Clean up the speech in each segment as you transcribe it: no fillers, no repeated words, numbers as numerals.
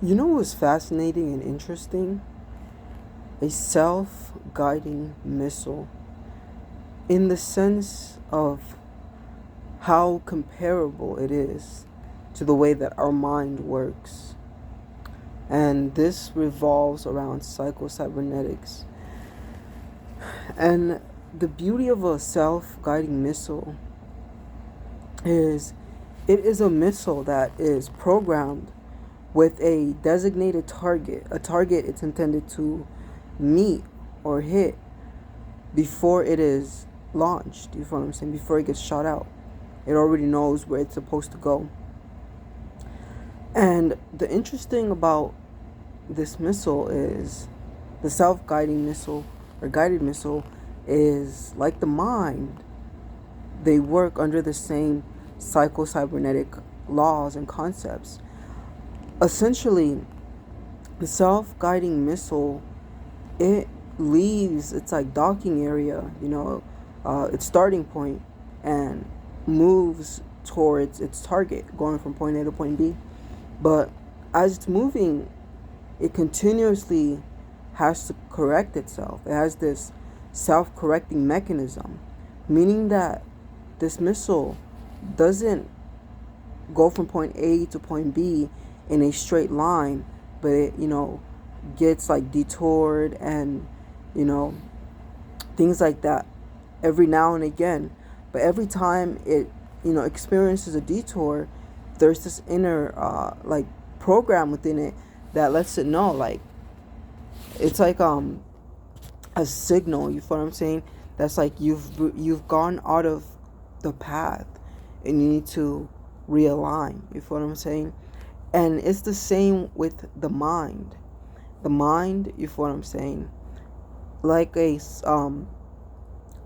You know what's fascinating and interesting? A self guiding missile, in the sense of how comparable it is to the way that our mind works. And this revolves around psycho-cybernetics. And the beauty of a self guiding missile is it is a missile that is programmed with a designated target, a target it's intended to meet or hit before it is launched. You feel what I'm saying? Before it gets shot out, it already knows where it's supposed to go. And the interesting about this missile is the self-guiding missile or guided missile is like the mind. They work under the same psycho-cybernetic laws and concepts. Essentially, the self-guiding missile, it leaves its like docking area, its starting point, and moves towards its target, going from point A to point B. But as it's moving, it continuously has to correct itself. It has this self-correcting mechanism, meaning that this missile doesn't go from point A to point B in a straight line, but it, gets like detoured and, you know, things like that every now and again. But every time it, experiences a detour, there's this inner, program within it that lets it know, like, it's like, a signal, you feel what I'm saying? That's like you've gone out of the path and you need to realign, you feel what I'm saying? And it's the same with the mind. The mind, you feel what I'm saying? Like a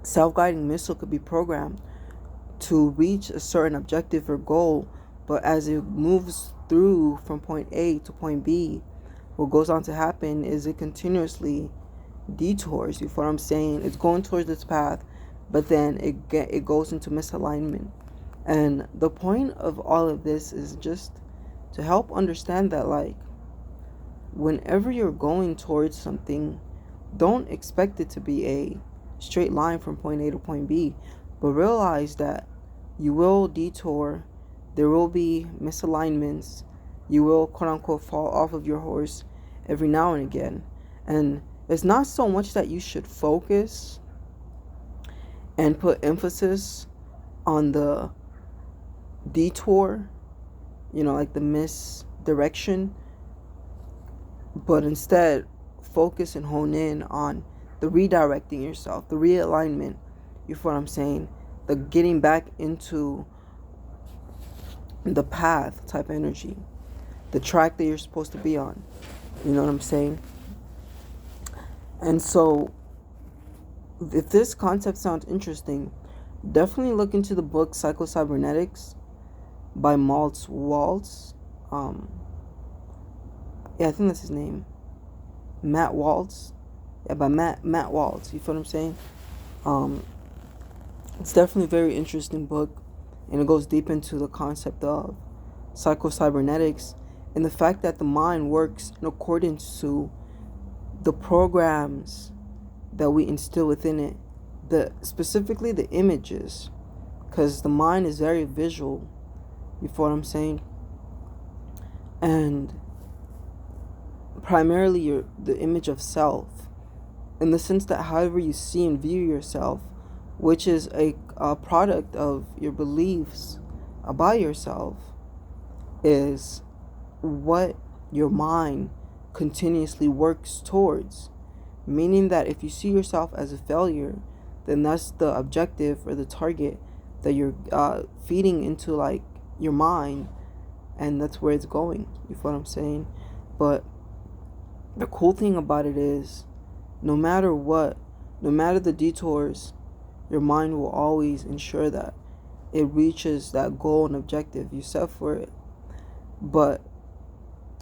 self-guiding missile could be programmed to reach a certain objective or goal, but as it moves through from point A to point B, what goes on to happen is it continuously detours. You feel what I'm saying? It's going towards its path, but then it goes into misalignment. And the point of all of this is just to help understand that, like, whenever you're going towards something, don't expect it to be a straight line from point A to point B, but realize that you will detour, there will be misalignments, you will quote unquote fall off of your horse every now and again. And it's not so much that you should focus and put emphasis on the detour, like the misdirection, but instead focus and hone in on the redirecting yourself, the realignment, you feel what I'm saying? The getting back into the path type energy, the track that you're supposed to be on. You know what I'm saying? And so, if this concept sounds interesting, definitely look into the book Psycho-Cybernetics by Maltz Waltz. Yeah, I think that's his name. Matt Waltz. Yeah, by Matt Waltz. You feel what I'm saying? It's definitely a very interesting book, and it goes deep into the concept of psycho-cybernetics and the fact that the mind works in accordance to the programs that we instill within it, specifically the images, because the mind is very visual. You feel what I'm saying? And primarily the image of self, in the sense that however you see and view yourself, which is a product of your beliefs about yourself, is what your mind continuously works towards. Meaning that if you see yourself as a failure, then that's the objective or the target that you're feeding into, like, your mind, and that's where it's going. You feel what I'm saying? But the cool thing about it is, no matter what, no matter the detours, your mind will always ensure that it reaches that goal and objective you set for it. But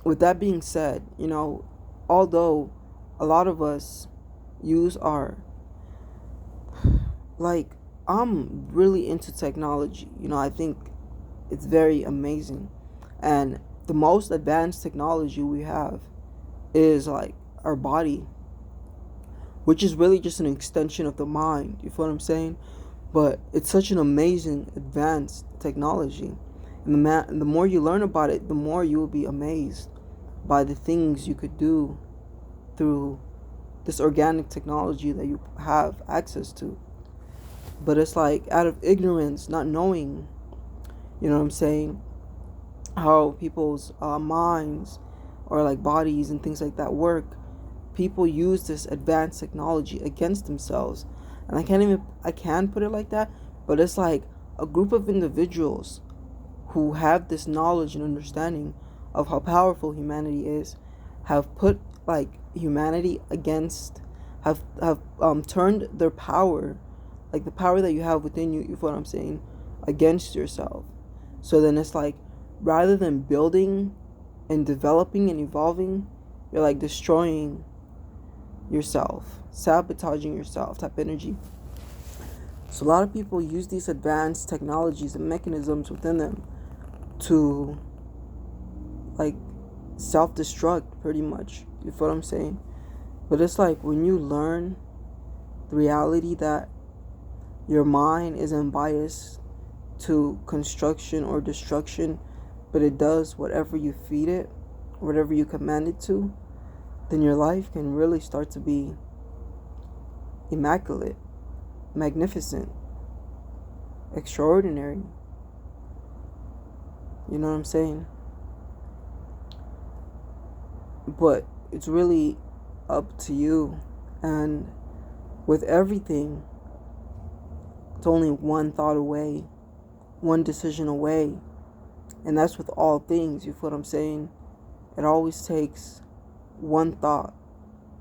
with that being said, although a lot of us use our, like, I'm really into technology. I think it's very amazing. And the most advanced technology we have is like our body, which is really just an extension of the mind. You feel what I'm saying? But it's such an amazing advanced technology. And the more you learn about it, the more you will be amazed by the things you could do through this organic technology that you have access to. But it's like out of ignorance, not knowing, you know what I'm saying, how people's minds or like bodies and things like that work, people use this advanced technology against themselves. And I can put it like that, but it's like a group of individuals who have this knowledge and understanding of how powerful humanity is have put like humanity against, have turned their power, like the power that you have within you, you feel what I'm saying, against yourself. So then it's like, rather than building and developing and evolving, you're like destroying yourself, sabotaging yourself type energy. So a lot of people use these advanced technologies and mechanisms within them to like self-destruct pretty much. You feel what I'm saying? But it's like when you learn the reality that your mind isn't biased to construction or destruction, but it does whatever you feed it, whatever you command it to, then your life can really start to be immaculate, magnificent, extraordinary. You know what I'm saying? But it's really up to you. And with everything, it's only one thought away, one decision away. And that's with all things, you feel what I'm saying? It always takes one thought,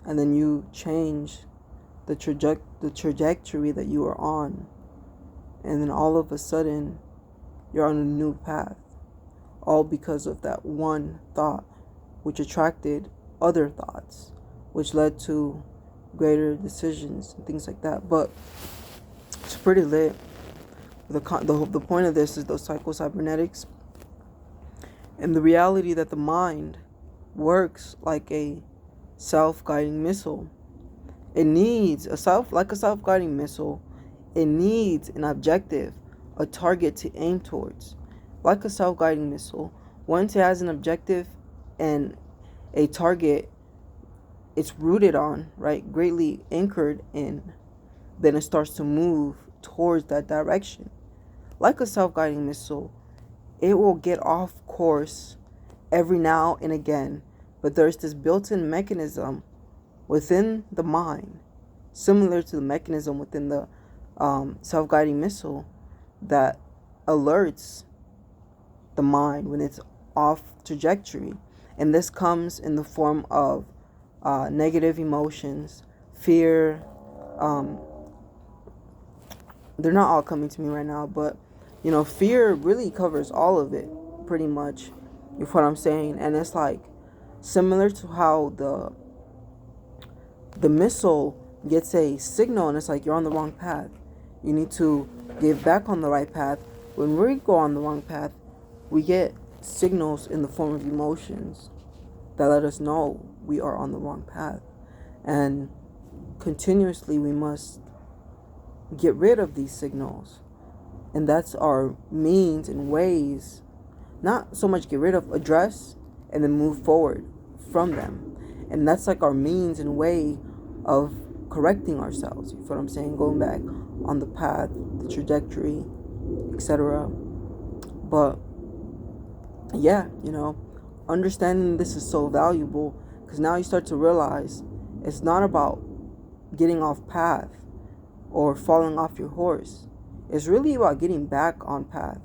and then you change the trajectory that you are on. And then all of a sudden, you're on a new path. All because of that one thought, which attracted other thoughts, which led to greater decisions and things like that. But it's pretty lit. The point of this is those psycho-cybernetics and the reality that the mind works like a self-guiding missile. It needs a self-guiding missile. It needs an objective, a target to aim towards. Like a self-guiding missile, once it has an objective and a target it's rooted on, right, greatly anchored in, then it starts to move towards that direction. Like a self-guiding missile, it will get off course every now and again, but there's this built-in mechanism within the mind, similar to the mechanism within the self-guiding missile, that alerts the mind when it's off trajectory. And this comes in the form of negative emotions, fear. They're not all coming to me right now, but you know, fear really covers all of it pretty much. You feel what I'm saying? And it's like similar to how the missile gets a signal and it's like you're on the wrong path. You need to get back on the right path. When we go on the wrong path, we get signals in the form of emotions that let us know we are on the wrong path. And continuously we must get rid of these signals. And that's our means and ways, not so much get rid of, address, and then move forward from them. And that's like our means and way of correcting ourselves. You feel what I'm saying? Going back on the path, the trajectory, etc. But yeah, you know, understanding this is so valuable, because now you start to realize it's not about getting off path or falling off your horse. It's really about getting back on path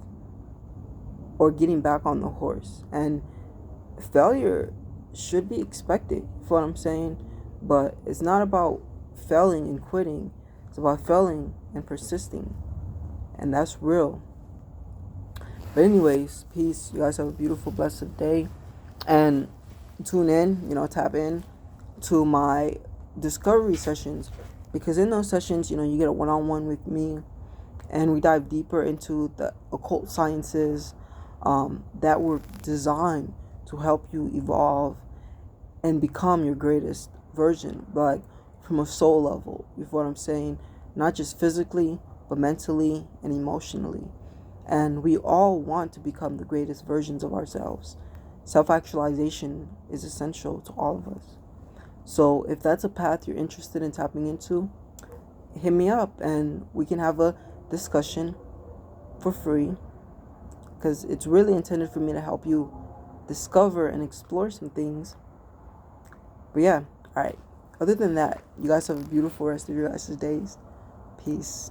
or getting back on the horse. And failure should be expected, you feel what I'm saying? But it's not about failing and quitting. It's about failing and persisting. And that's real. But anyways, peace. You guys have a beautiful, blessed day. And tune in, you know, tap in to my discovery sessions. Because in those sessions, you know, you get a one-on-one with me. And we dive deeper into the occult sciences that were designed to help you evolve and become your greatest version, like from a soul level. You know what I'm saying? Not just physically, but mentally and emotionally. And we all want to become the greatest versions of ourselves. Self actualization is essential to all of us. So if that's a path you're interested in tapping into, hit me up and we can have a discussion for free, because it's really intended for me to help you discover and explore some things. But yeah, all right. Other than that, you guys have a beautiful rest of your guys' days. Peace.